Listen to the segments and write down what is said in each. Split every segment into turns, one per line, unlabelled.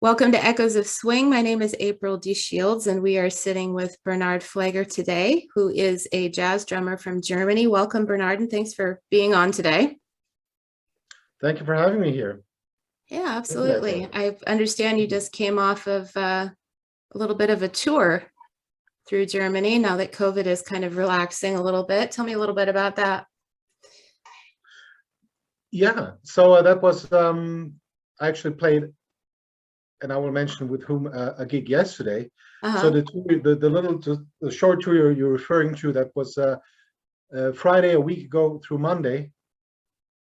Welcome to Echoes of Swing. My name is April D. Shields, and we are sitting with Bernard Flegar today, who is a jazz drummer from Germany. Welcome, Bernard, and thanks for being on today.
Thank you for having me here.
Yeah, absolutely. I understand you just came off of a little bit of a tour through Germany now that COVID is kind of relaxing a little bit. Tell me a little bit about that.
Yeah, so that was, I actually played, and I will mention with whom, a gig yesterday. So the tour, the short tour you're referring to, that was Friday a week ago through Monday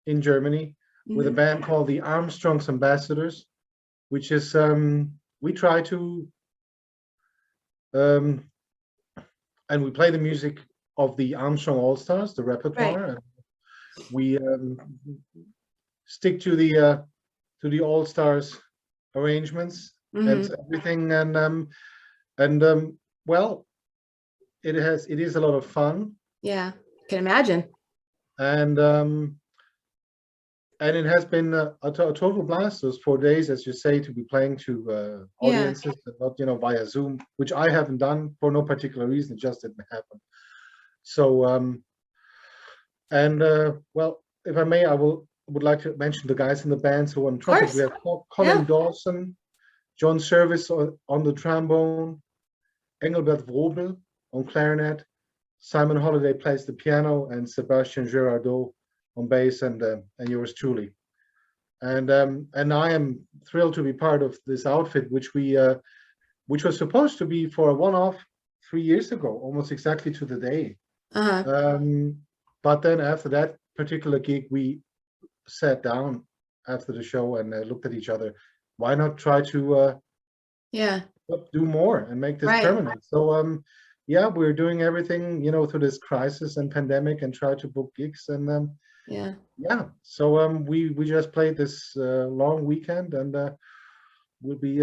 in Germany with a band called the Armstrong's Ambassadors, which is, we try to, and we play the music of the Armstrong All-Stars, the repertoire, and we stick to the All-Stars arrangements and everything, and well, it is a lot of fun.
Yeah, I can imagine.
And it has been a total blast those 4 days, as you say, to be playing to audiences, and not via Zoom, which I haven't done for no particular reason. It just didn't happen. So well, if I may, I would like to mention the guys in the band. So on trumpet we have Colin Dawson, John Service on the trombone, Engelbert Wrobel on clarinet, Simon Holliday plays the piano, and Sebastian Girardot on bass, and yours truly. And I am thrilled to be part of this outfit, which was supposed to be for a one-off 3 years ago, almost exactly to the day. But then after that particular gig, we sat down after the show and looked at each other. Why not try to do more and make this permanent? So yeah, we're doing everything through this crisis and pandemic, and try to book gigs, and yeah. So we just played this long weekend, and we'll be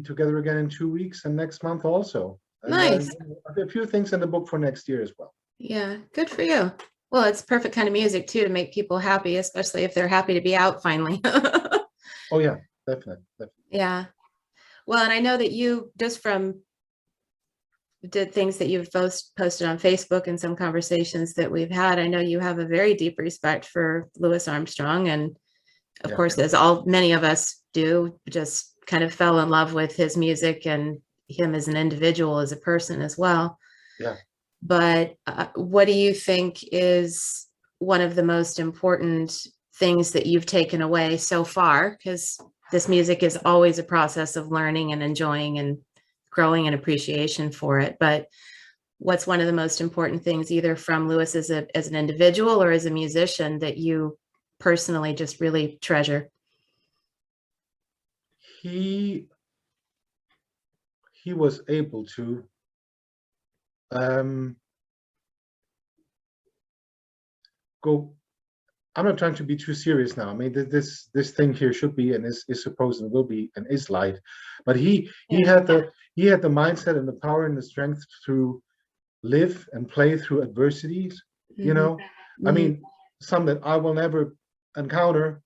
together again in 2 weeks and next month also. And,
nice.
A few things in the book for next year as well.
Yeah, good for you. Well, it's perfect kind of music too to make people happy, especially if they're happy to be out finally.
Oh yeah, definitely.
Yeah. Well, and I know that you, just from the things that you've posted on Facebook and some conversations that we've had, I know you have a very deep respect for Louis Armstrong, and of course, as many of us do, just kind of fell in love with his music and him as an individual, as a person as well.
Yeah.
But what do you think is one of the most important things that you've taken away so far? Because this music is always a process of learning and enjoying and growing an appreciation for it. But what's one of the most important things, either from Louis as an individual or as a musician, that you personally just really treasure?
He was able to go. I'm not trying to be too serious now. I mean, this thing here should be, and is supposed, and will be, and is light. But he had the mindset and the power and the strength to live and play through adversities. I mean, some that I will never encounter,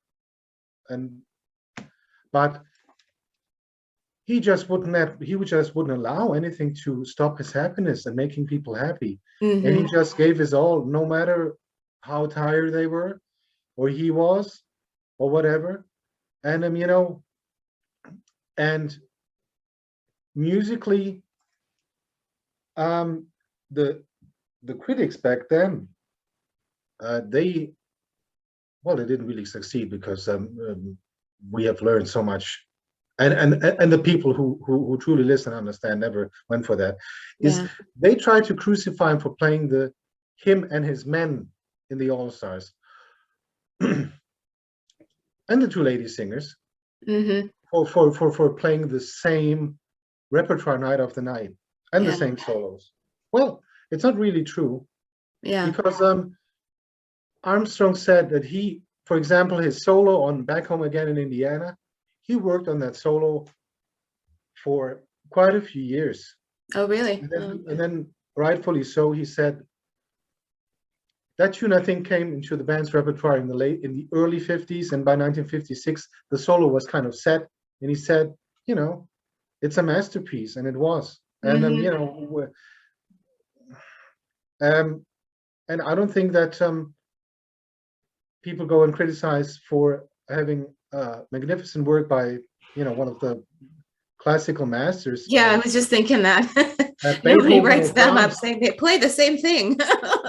but he just wouldn't allow anything to stop his happiness and making people happy. And he just gave his all, no matter how tired they were, or he was, or whatever. And and musically, the critics back then, they didn't really succeed, because we have learned so much, and the people who truly listen and understand never went for that. They tried to crucify him for playing him and his men in the All-Stars, and the two lady singers, for playing the same repertoire night after night, and the same solos. Well, it's not really true. Because Armstrong said that he, for example, his solo on Back Home Again in Indiana, he worked on that solo for quite a few years.
Oh, really?
And then rightfully so, he said, that tune, I think, came into the band's repertoire in the early 50s, and by 1956 the solo was kind of set, and he said, you know, it's a masterpiece, and it was. And
Mhm.
you know, and I don't think that people go and criticize for having magnificent work by, you know, one of the classical masters,
Yeah, I was just thinking that. Nobody
Beethoven
writes
or
them up
Brahms.
saying they play the same thing.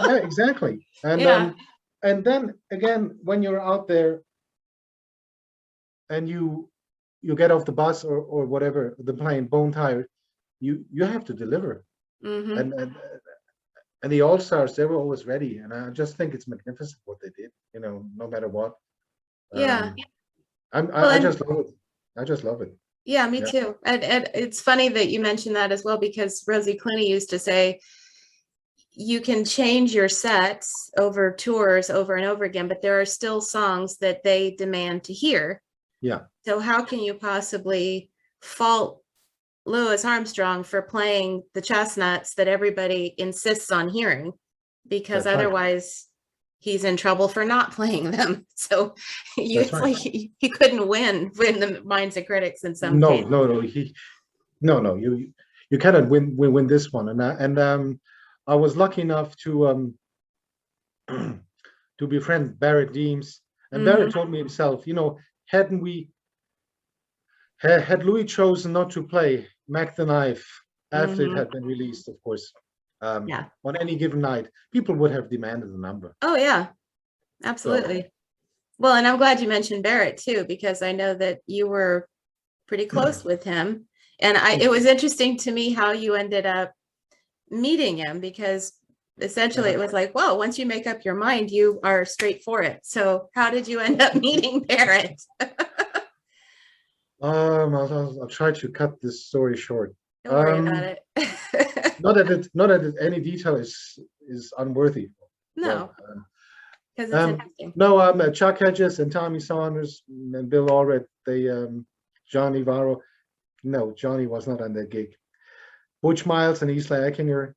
Yeah, exactly.
Yeah.
And then again, when you're out there and you get off the bus or whatever, the plane, bone tired, you have to deliver.
Hmm.
And the all-stars, they were always ready, and I just think it's magnificent what they did, you know, no matter what.
Yeah.
um
Well,
I
and
just love it. I just love it.
yeah, me
Yeah.
too. And it's funny that you mentioned that as well, because Rosie Clooney used to say you can change your sets over tours over and over again, but there are still songs that they demand to hear.
Yeah,
So how can you possibly fault Louis Armstrong for playing the chestnuts that everybody insists on hearing? Because
that's right.
otherwise he's in trouble for not playing them. So
That's
it's
right.
like he couldn't win in the minds of critics in some
No,
cases.
no, no. No, you cannot win this one. And I was lucky enough to to befriend Barrett Deems, and
Mm-hmm.
Barrett told me himself, you know, hadn't we had Louis chosen not to play Mac the Knife after it
Mm-hmm.
had been released, of course,
Yeah.
on any given night, people would have demanded the number.
Oh yeah,
So
absolutely. Well, and I'm glad you mentioned Barrett too, because I know that you were pretty close with him. And it was interesting to me how you ended up meeting him, because essentially it was like, whoa, once you make up your mind, you are straight for it. So how did you end up meeting Barrett?
I'll try to cut this story short.
Don't worry about it.
Not that any detail is unworthy.
No,
Well,
because it's interesting.
no, Chuck Hedges and Tommy Saunders and Bill Allred, they Johnny Varro. No, Johnny was not on that gig. Butch Miles and Isla Eckinger,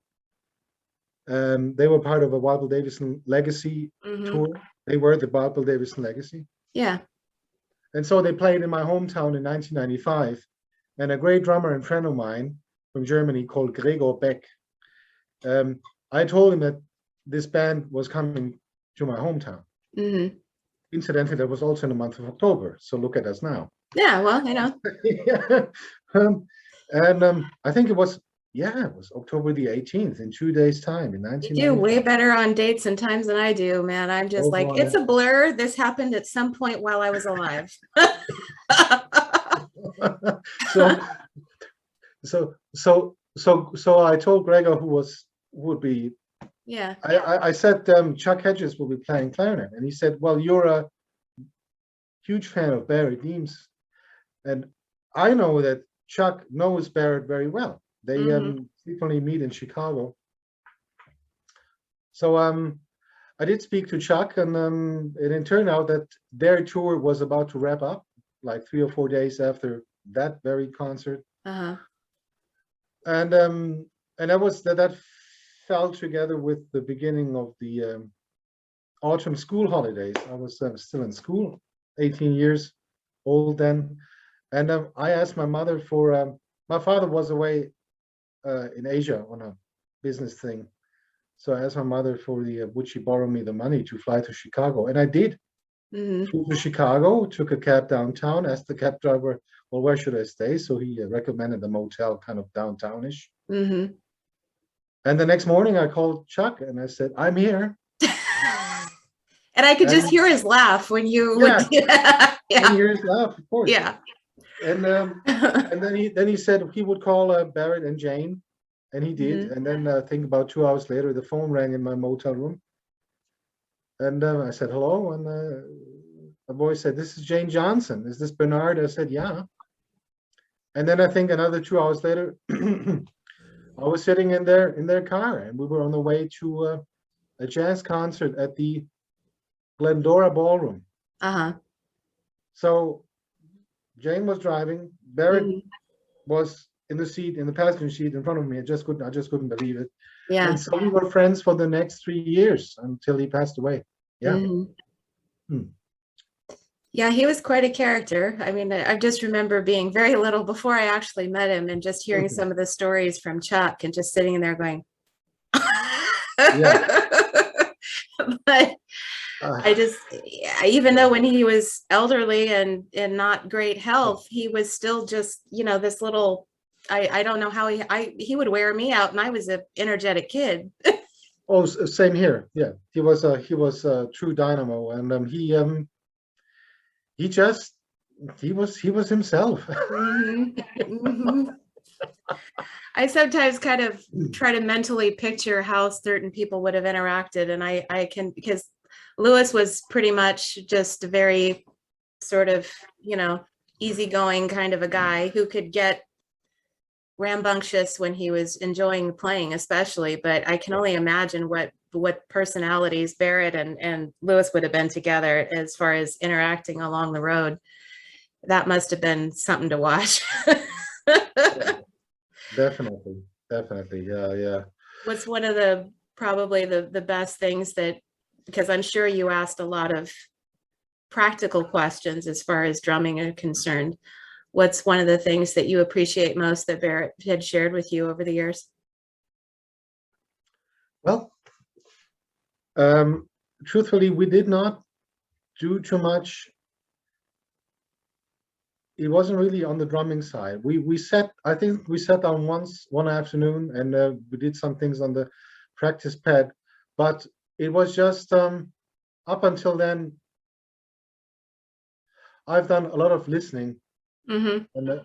they were part of a Bill Davison Legacy
Mm-hmm.
tour. They were the Bill Davison Legacy.
Yeah.
And so they played in my hometown in 1995. And a great drummer and friend of mine from Germany called Gregor Beck, I told him that this band was coming to my hometown.
Mm-hmm.
Incidentally, that was also in the month of October. So look at us now.
Yeah, well, you know.
Yeah. I think it was October the 18th, in 2 days' time, in
You do way
1995.
better on dates and times than I do, man. I'm just
Oh
like,
boy.
it's a blur. This happened at some point while I was alive.
so I told Gregor, who would be,
Yeah.
I said Chuck Hedges will be playing clarinet, and he said, well, you're a huge fan of Barrett Deems, and I know that Chuck knows Barrett very well. They
Mm-hmm.
frequently meet in Chicago. So I did speak to Chuck, and it turned out that their tour was about to wrap up, like 3 or 4 days after that very concert.
Uh-huh.
And that fell together with the beginning of the autumn school holidays. I was still in school, 18 years old then, and I asked my mother for. My father was away in Asia on a business thing, so I asked my mother for would she borrow me the money to fly to Chicago, and I did.
Mm-hmm.
Flew to Chicago, took a cab downtown, asked the cab driver, well, where should I stay? So he recommended a motel kind of downtownish.
Mm-hmm.
And the next morning I called Chuck and I said, I'm here.
And I could just hear his laugh when you would do that.
And
Yeah.
hear his laugh, of course.
Yeah.
And then he said he would call Barrett and Jane, and he did.
Mm-hmm.
And then I think about 2 hours later, the phone rang in my motel room. And I said, hello. And a voice said, this is Jane Johnson. Is this Bernard? I said, yeah. And then I think another 2 hours later, I was sitting in their car, and we were on the way to a jazz concert at the Glendora Ballroom.
Uh-huh.
So Jane was driving. Barrett
Mm-hmm.
was in the passenger seat in front of me. I just couldn't believe it.
Yeah.
And so we were friends for the next 3 years until he passed away. Yeah.
Mm-hmm.
Hmm.
Yeah, he was quite a character. I mean, I just remember being very little before I actually met him and just hearing
Mhm.
some of the stories from Chuck and just sitting in there going,
Yeah.
but
Uh,
I just, yeah, even though when he was elderly and in not great health, he was still just, this little, I don't know how he would wear me out and I was an energetic kid.
oh, same here. Yeah, he was a true dynamo, and he was himself.
Mhm, mhm. I sometimes kind of try to mentally picture how certain people would have interacted, and I can, because Lewis was pretty much just a very sort of, easygoing kind of a guy who could get rambunctious when he was enjoying playing, especially. But I can only imagine what personalities Barrett and Lewis would have been together as far as interacting along the road. That must have been something to watch.
Definitely, definitely. Yeah, yeah.
What's one of the probably the best things that, because I'm sure you asked a lot of practical questions as far as drumming are concerned. What's one of the things that you appreciate most that Barrett had shared with you over the years?
Well, um, truthfully, we did not do too much. It wasn't really on the drumming side. I think we sat down once one afternoon, and we did some things on the practice pad, but it was just up until then. I've done a lot of listening,
Mm-hmm.
and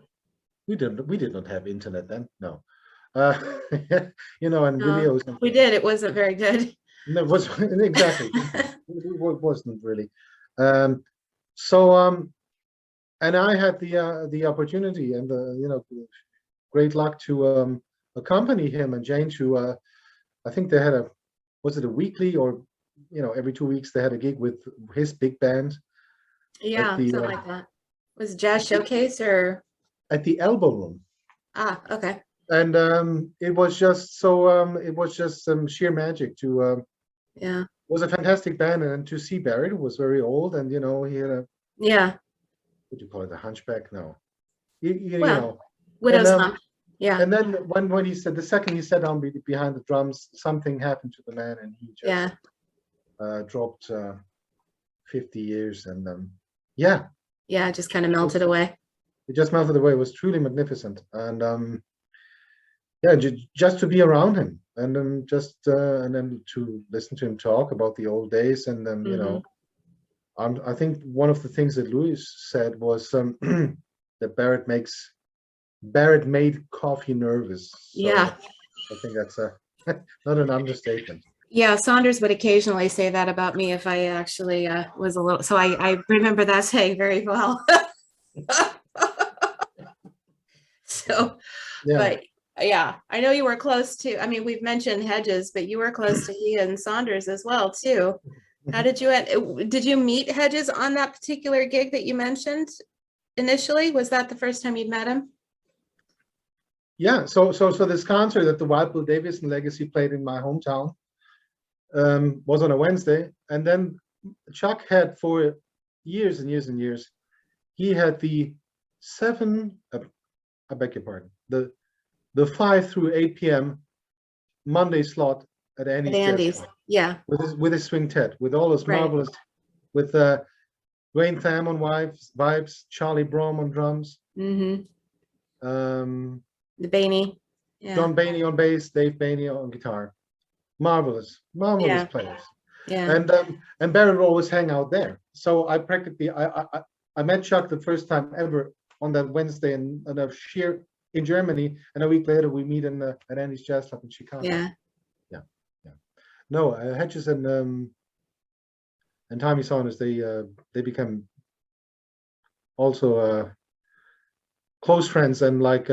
we did not have internet then, no. Uh, and videos and
We did. It wasn't very good.
no, it was exactly. It wasn't really. Um, so and I had the opportunity and the great luck to accompany him and Jane to I think they had was it a weekly or every 2 weeks they had a gig with his big band at
Yeah,
the
something like that. Was it Jazz Showcase or
at the Elbow Room.
okay.
And it was just sheer magic to
Yeah.
was a fantastic band, and to see Barrett, who was very old, and he had a,
Yeah.
what do you call it, a hunchback? No, you
Well,
know, and
Widow's Hump. Yeah.
and then when he said the second he sat down behind the drums, something happened to the man, and he just
Yeah.
dropped 50 years, and yeah,
Yeah. It just kind of
it
melted
was
away.
it just melted away. It was truly magnificent, and yeah, just to be around him, and then and then to listen to him talk about the old days, and then
Mm-hmm.
I think one of the things that Louis said was that Barrett made coffee nervous.
Yeah.
So I think that's not an understatement.
Yeah, Saunders would occasionally say that about me if I actually was a little. So I remember that saying very well. So,
Yeah.
but yeah, I know you were close to. I mean, we've mentioned Hedges, but you were close to he and Saunders as well too. How did you meet Hedges on that particular gig that you mentioned initially? Was that the first time you'd met him?
Yeah. So this concert that the Wild Bill Davison Legacy played in my hometown was on a Wednesday, and then Chuck had for years and years and years, he had the I beg your pardon, the 5 through 8 p.m. Monday slot at
At
Andy's Jazz
Andy's.
Club
Yeah,
with his swing Ted, with all those
right.
marvelous, with Wayne Tham on vibes, Charlie Brom on drums,
Mm-hmm.
um,
The Bainey. Yeah.
John Bainey on bass, Dave Bainey on guitar. Marvelous, marvelous
Yeah.
players.
Yeah.
And Barry would always hang out there. So I met Chuck the first time ever on that Wednesday in a sheer in Germany, and a week later we meet at Andy's Jazz Club in Chicago.
Yeah.
Yeah, yeah. No, Hedges and Tommy Saunders, they become also close friends and like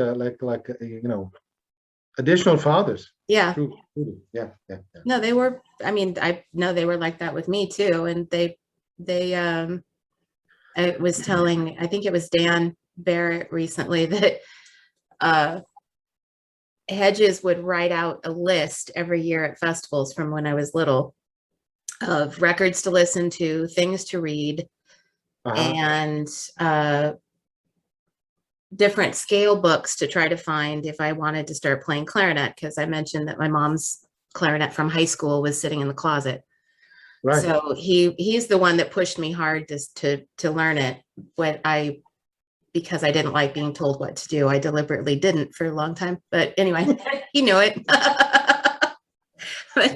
additional fathers.
Yeah.
True. Yeah, yeah, yeah.
No, they were, I mean, I know they were like that with me too. And they I was telling, I think it was Dan Barrett recently that Hedges would write out a list every year at festivals from when I was little of records to listen to, things to read, and different scale books to try to find if I wanted to start playing clarinet, because I mentioned that my mom's clarinet from high school was sitting in the closet.
Right.
So he's the one that pushed me hard to learn it. Because I didn't like being told what to do, I deliberately didn't for a long time. But anyway, he knew it. But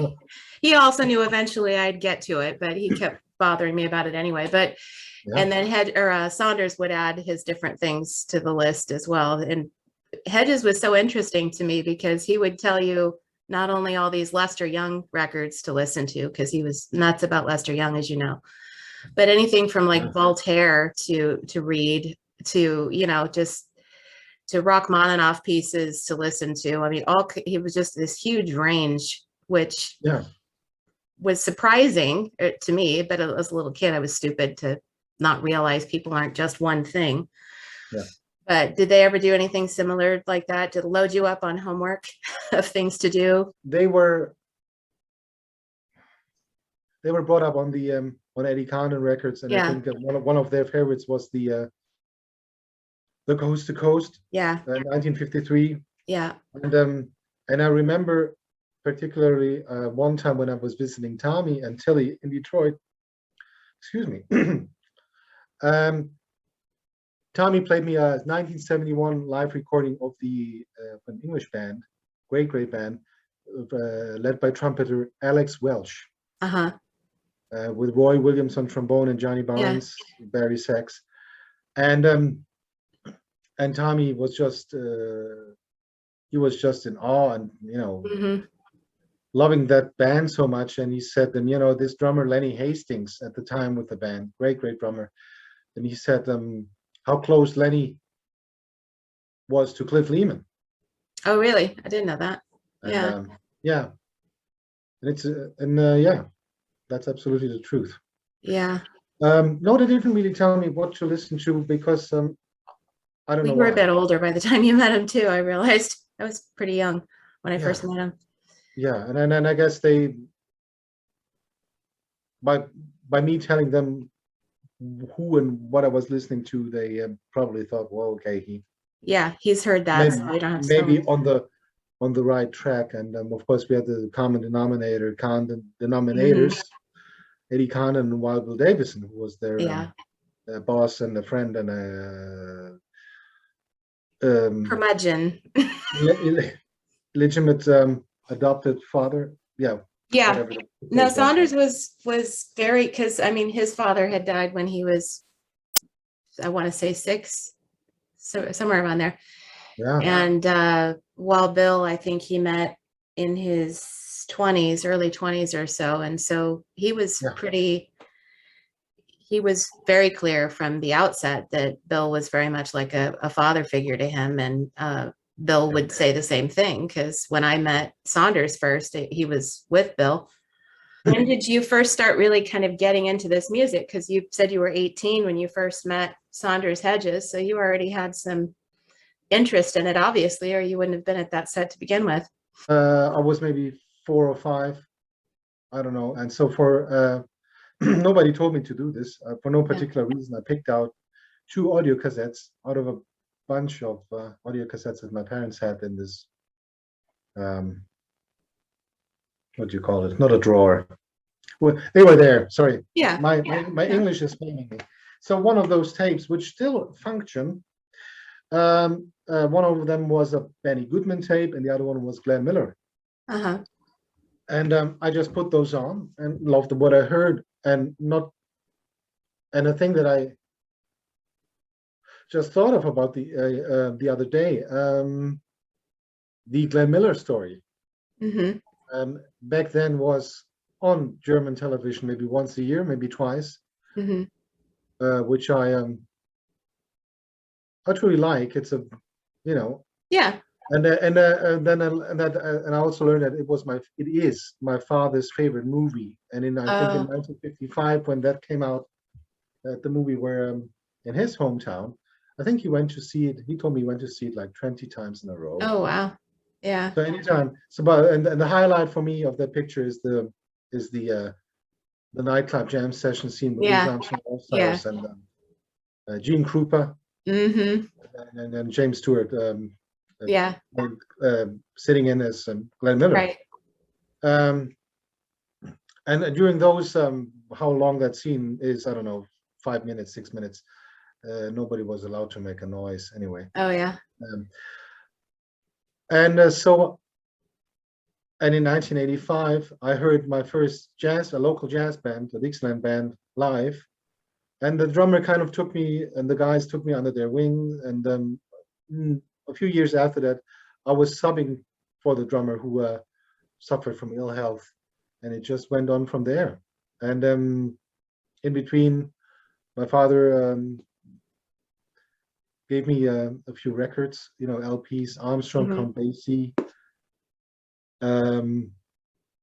he also knew eventually I'd get to it, but he kept bothering me about it anyway. But and then Saunders would add his different things to the list as well. And Hedges was so interesting to me because he would tell you not only all these Lester Young records to listen to, because he was nuts about Lester Young, as you know, but anything from like Voltaire to read to, just to Rachmaninoff pieces to listen to. I mean, he was just this huge range, which was surprising to me, but as a little kid, I was stupid to not realize people aren't just one thing.
Yeah.
But did they ever do anything similar like that to load you up on homework of things to do?
They were brought up on the on Eddie Condon records, and I think one of their favorites was the Coast to Coast. 1953.
Yeah.
And I remember particularly one time when I was visiting Tommy and Tilly in Detroit. Excuse me. Tommy played me a 1971 live recording of an English band, great band, led by trumpeter Alex Welsh. With Roy Williams on trombone and Johnny Barnes, Barry sax, and Tommy was just he was just in awe and loving that band so much. And he said them, this drummer Lenny Hastings at the time with the band, great drummer, and he said how close Lenny was to Cliff Leeman.
Oh, really? I didn't know that.
And, and it's that's absolutely the truth.
Yeah.
No, they didn't really tell me what to listen to because I don't know.
We were a bit older by the time you met him too. I realized I was pretty young when I first met him.
Yeah, and then I guess they, by me telling them who and what I was listening to, they probably thought, well, okay,
he's heard that.
Maybe,
so we don't have
maybe on the right track. And of course, we had the common denominators, Eddie Condon and Wild Bill Davison, who was their boss and a friend and a
curmudgeon,
legitimate adopted father.
No, Saunders was very, because I mean his father had died when he was, I want to say 6, so somewhere around there. And Wild Bill, I think he met in his 20s, early 20s or so, and so he was he was very clear from the outset that Bill was very much like a father figure to him, and Bill would say the same thing, because when I met Saunders first, he was with Bill. When did you first start really kind of getting into this music? Because you said you were 18 when you first met Saunders Hedges, so you already had some interest in it, obviously, or you wouldn't have been at that set to begin with.
I was maybe 4 or 5, I don't know. And so for nobody told me to do this for no particular reason. I picked out 2 audio cassettes out of a bunch of audio cassettes that my parents had in this what do you call it? Not a drawer. Well, they were there. Sorry. My English is failing me. So one of those tapes, which still function, one of them was a Benny Goodman tape, and the other one was Glenn Miller. And I just put those on and loved what I heard, and a thing that I just thought of about the other day, the Glenn Miller story. Back then was on German television maybe once a year, maybe twice, which I truly like. It's a, and I also learned that it is my father's favorite movie. And I think in 1955 when that came out, the movie where in his hometown, I think he went to see it. He told me he went to see it like 20 times in a row.
Oh wow. Yeah.
So anytime. And the highlight for me of that picture is the nightclub jam session scene with Louis Armstrong All Stars, and Gene Krupa,
Mm-hmm.
and then James Stewart
Yeah.
sitting in as Glenn Miller.
Right.
And during those, how long that scene is, I don't know, 5 minutes, 6 minutes. Nobody was allowed to make a noise anyway.
Oh yeah.
And in 1985, I heard my first a local jazz band, the Dixieland Band, live. And the drummer kind of took me, and the guys took me under their wing. And a few years after that, I was subbing for the drummer who suffered from ill health. And it just went on from there. And in between, my father gave me a few records, LPs, Armstrong, Count Basie.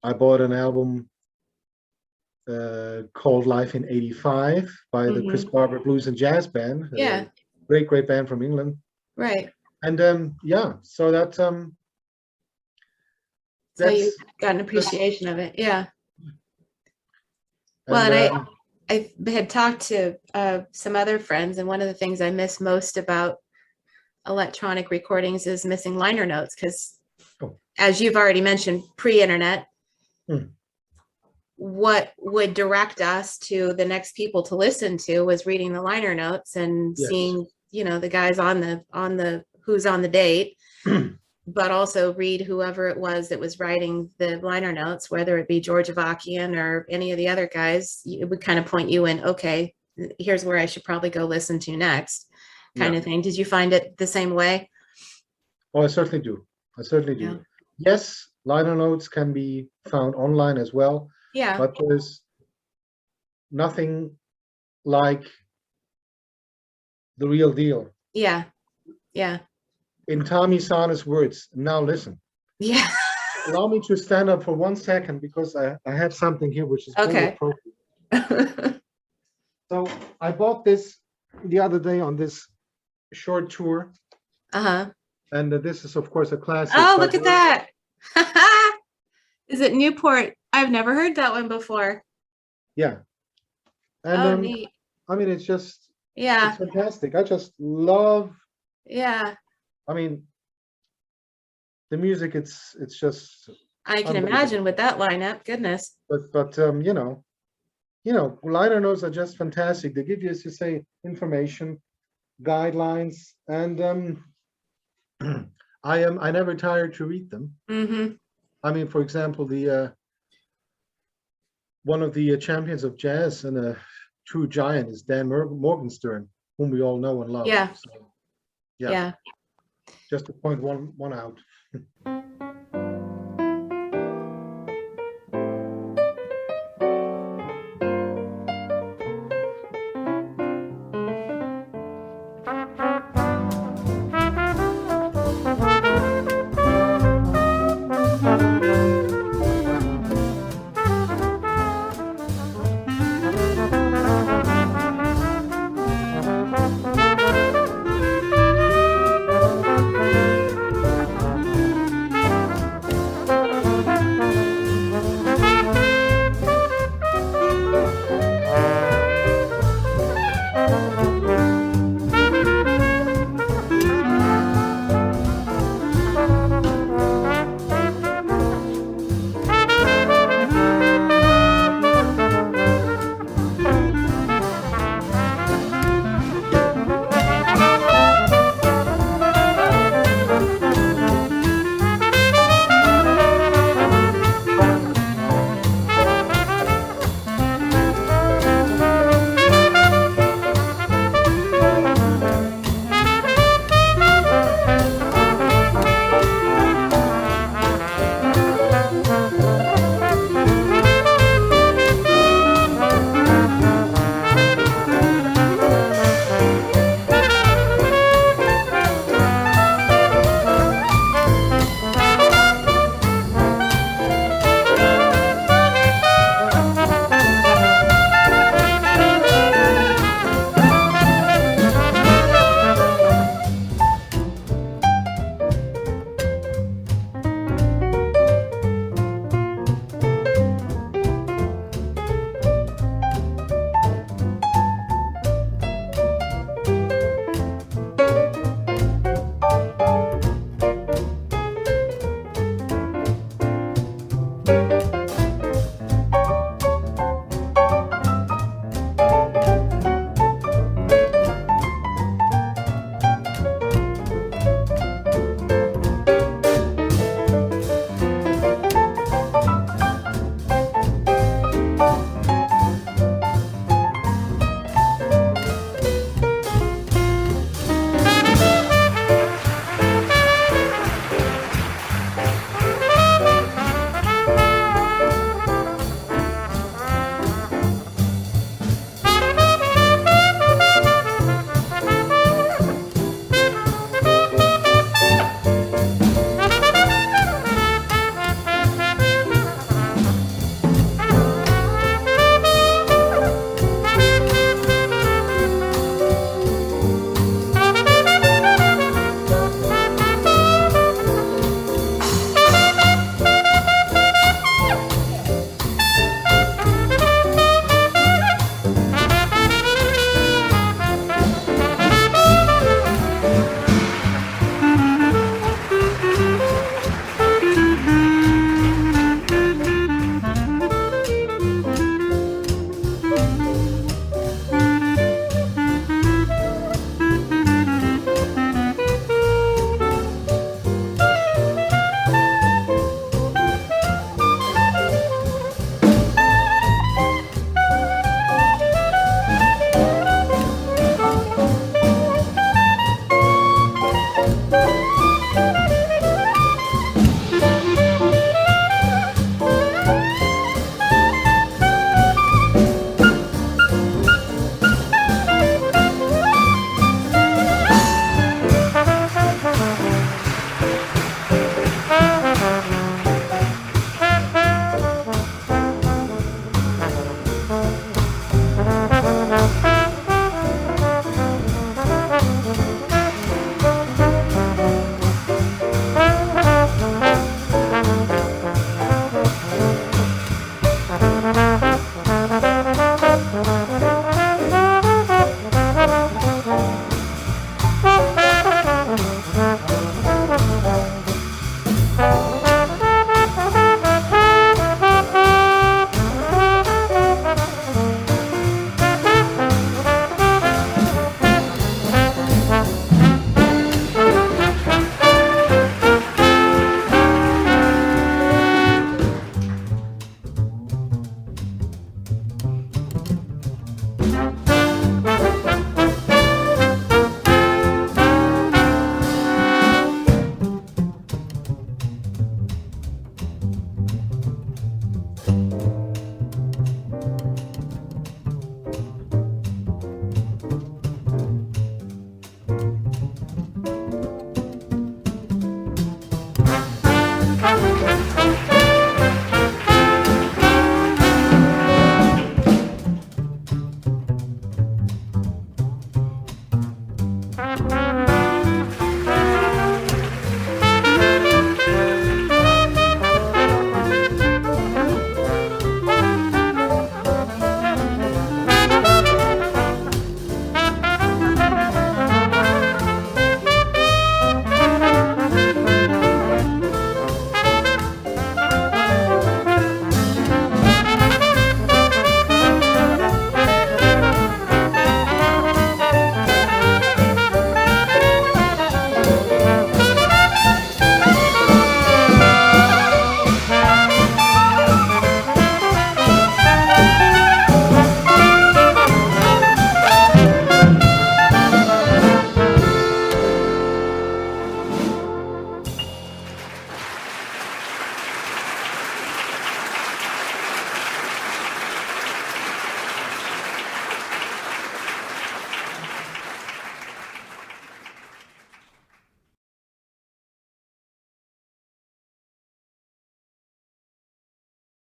I bought an album called Life in '85 by the Chris Barber Blues and Jazz Band.
Yeah.
Great band from England.
Right.
And yeah, so that
so you got an appreciation of it. Yeah. Well, and I had talked to some other friends, and one of the things I miss most about electronic recordings is missing liner notes, because as you've already mentioned, pre-internet, what would direct us to the next people to listen to was reading the liner notes and seeing, the guys on the who's on the date, but also read whoever it was that was writing the liner notes, whether it be George Avakian or any of the other guys. It would kind of point you in, okay, here's where I should probably go listen to next, kind of thing. Did you find it the same way?
Oh, I certainly do.
Yeah.
Yes, liner notes can be found online as well.
Yeah.
But there's nothing like the real deal.
Yeah. Yeah.
In Tommy Sana's words, now listen.
Yeah.
Allow me to stand up for 1 second, because I have something here which is
okay.
appropriate. So I bought this the other day on this short tour. And this is, of course, a classic.
Oh, look at that. Is it Newport? I've never heard that one before.
Yeah. And
neat.
I mean, it's just,
it's
fantastic. I just love.
Yeah.
I mean, the music, it's just.
I can imagine with that lineup, goodness.
But liner notes are just fantastic. They give you, as you say, information, guidelines, and I never tire to read them. I mean, for example, the one of the champions of jazz and a true giant is Dan Morgenstern, whom we all know and love.
Yeah.
So, yeah. Just to point one out.